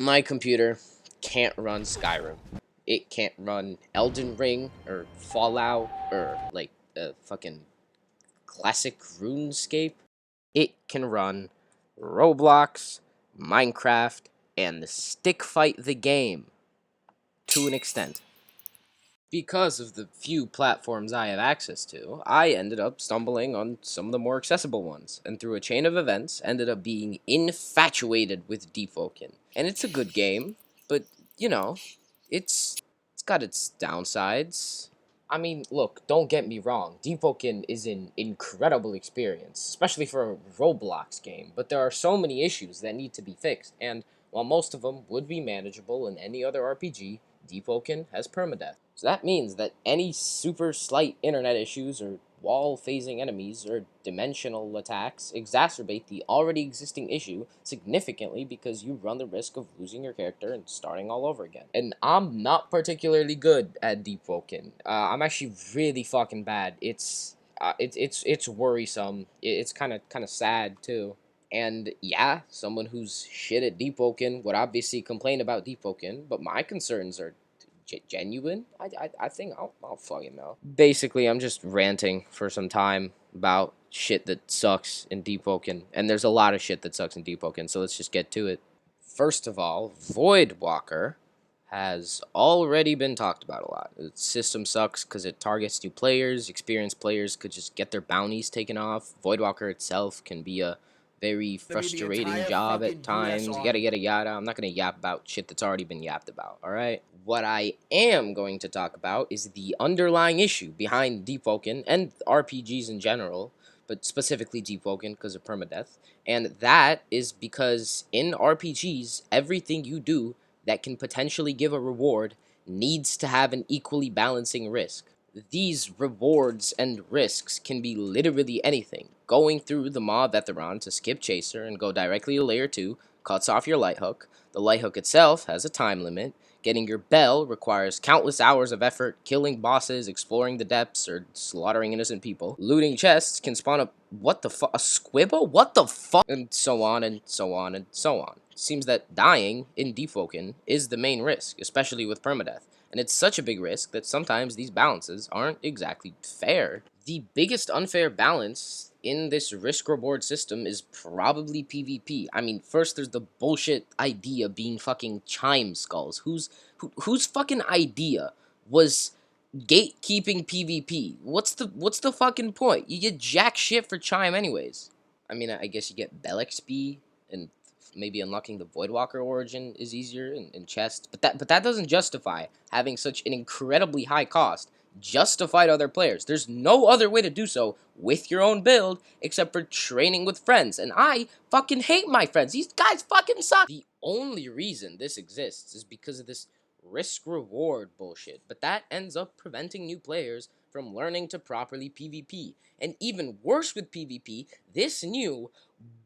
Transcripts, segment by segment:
My computer can't run Skyrim. It can't run Elden Ring or Fallout or like fucking classic RuneScape. It can run Roblox, Minecraft, and the Stick Fight the game to an extent. Because of the few platforms I have access to, I ended up stumbling on some of the more accessible ones, and through a chain of events, ended up being infatuated with Deepwoken. And it's a good game, but you know, it's got its downsides. I mean, look, don't get me wrong, Deepwoken is an incredible experience, especially for a Roblox game, but there are so many issues that need to be fixed, and while most of them would be manageable in any other RPG, Deepwoken has permadeath. So that means that any super slight internet issues or wall phasing enemies or dimensional attacks exacerbate the already existing issue significantly because you run the risk of losing your character and starting all over again. And I'm not particularly good at Deepwoken. I'm actually really fucking bad. It's worrisome. It's kind of sad too. And yeah, someone who's shit at Deepwoken would obviously complain about Deepwoken, but my concerns are genuine. I think I'll fucking know. Basically, I'm just ranting for some time about shit that sucks in Deepwoken, and there's a lot of shit that sucks in Deepwoken, so let's just get to it. First of all, Voidwalker has already been talked about a lot. The system sucks because it targets new players. Experienced players could just get their bounties taken off. Voidwalker itself can be a very frustrating job at times. Yada yada yada. I'm not gonna yap about shit that's already been yapped about, alright? What I am going to talk about is the underlying issue behind Deepwoken and RPGs in general, but specifically Deepwoken because of permadeath. And that is because in RPGs, everything you do that can potentially give a reward needs to have an equally balancing risk. These rewards and risks can be literally anything. Going through the Maw Veteran to skip Chaser and go directly to Layer 2 cuts off your light hook. The light hook itself has a time limit. Getting your bell requires countless hours of effort, killing bosses, exploring the depths, or slaughtering innocent people. Looting chests can spawn a what the fuck? A squibble? What the fuck? And so on and so on and so on. Seems that dying in Deepwoken is the main risk, especially with permadeath. And it's such a big risk that sometimes these balances aren't exactly fair. The biggest unfair balance in this risk-reward system is probably PvP. I mean, first there's the bullshit idea being fucking chime skulls. Whose fucking idea was gatekeeping PvP? What's the fucking point? You get jack shit for chime anyways. I mean, I guess you get bell XP and maybe unlocking the Voidwalker origin is easier in chest, but that doesn't justify having such an incredibly high cost just to fight other players. There's no other way to do so with your own build except for training with friends, and I fucking hate my friends. These guys fucking suck. The only reason this exists is because of this risk-reward bullshit, but that ends up preventing new players from learning to properly PvP. And even worse with PvP, this new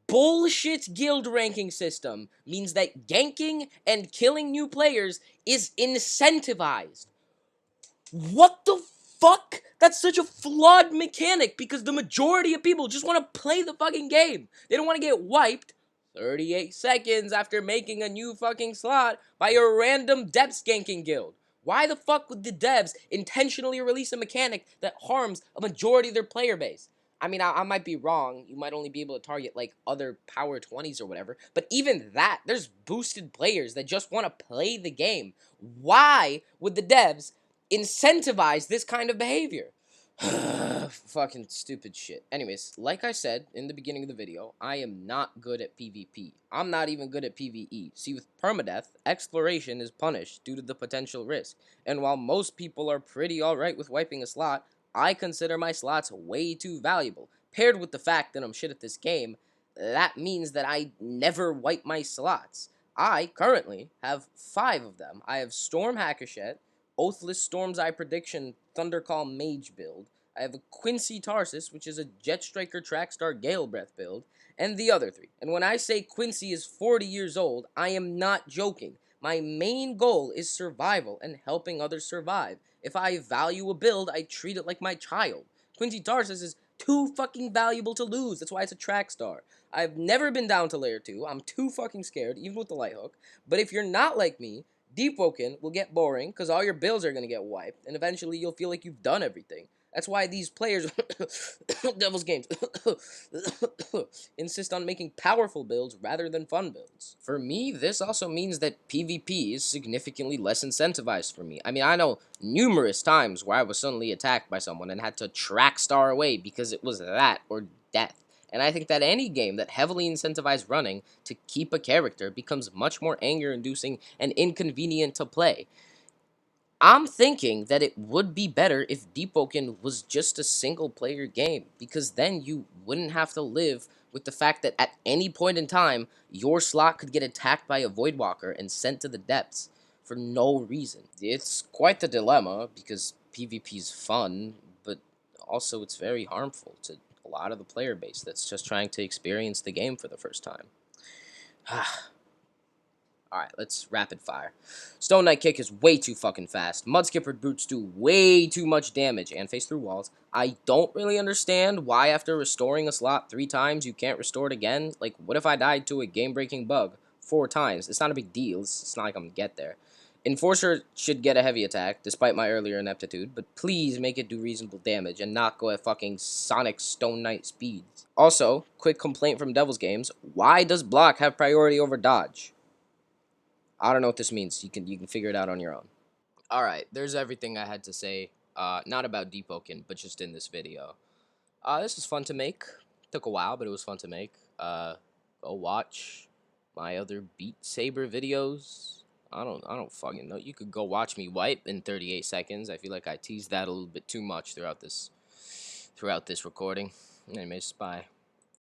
bullshit guild ranking system means that ganking and killing new players is incentivized. What the fuck? That's such a flawed mechanic because the majority of people just want to play the fucking game. They don't want to get wiped 38 seconds after making a new fucking slot by a random depths ganking guild. Why the fuck would the devs intentionally release a mechanic that harms a majority of their player base? I mean, I might be wrong. You might only be able to target, like, other power 20s or whatever. But even that, there's boosted players that just want to play the game. Why would the devs incentivize this kind of behavior? Fucking stupid shit. Anyways, like I said in the beginning of the video, I am not good at PvP. I'm not even good at PvE. See, with permadeath, exploration is punished due to the potential risk. And while most people are pretty alright with wiping a slot, I consider my slots way too valuable. Paired with the fact that I'm shit at this game, that means that I never wipe my slots. I currently have 5 of them. I have Storm Hackashet, Oathless Storm's Eye Prediction Thundercall Mage build. I have a Quincy Tarsus, which is a Jet Striker Trackstar Gale Breath build, and the other 3. And when I say Quincy is 40 years old, I am not joking. My main goal is survival and helping others survive. If I value a build, I treat it like my child. Quincy Tarsus is Too fucking valuable to lose. That's why it's a track star. I've never been down to layer 2. I'm too fucking scared, even with the light hook. But if you're not like me, Deepwoken will get boring because all your builds are going to get wiped, and eventually you'll feel like you've done everything. That's why these players, Devil's Games, insist on making powerful builds rather than fun builds. For me, this also means that PvP is significantly less incentivized for me. I mean, I know numerous times where I was suddenly attacked by someone and had to track star away because it was that or death. And I think that any game that heavily incentivized running to keep a character becomes much more anger-inducing and inconvenient to play. I'm thinking that it would be better if Deepwoken was just a single-player game, because then you wouldn't have to live with the fact that at any point in time, your slot could get attacked by a Voidwalker and sent to the depths for no reason. It's quite the dilemma, because PvP is fun, but also it's very harmful to a lot of the player base that's just trying to experience the game for the first time. Alright, let's rapid fire. Stone Knight Kick is way too fucking fast. Mudskipper Brutes do way too much damage and face through walls. I don't really understand why after restoring a slot 3 times you can't restore it again. Like, what if I died to a game-breaking bug 4 times? It's not a big deal. It's not like I'm gonna get there. Enforcer should get a heavy attack, despite my earlier ineptitude, but please make it do reasonable damage and not go at fucking Sonic Stone Knight speeds. Also, quick complaint from Devil's Games, why does block have priority over dodge? I don't know what this means. You can figure it out on your own. All right, there's everything I had to say. Not about Deepwoken, but just in this video. This was fun to make. Took a while, but it was fun to make. Go watch my other Beat Saber videos. I don't fucking know. You could go watch me wipe in 38 seconds. I feel like I teased that a little bit too much throughout this recording. Anyways, bye.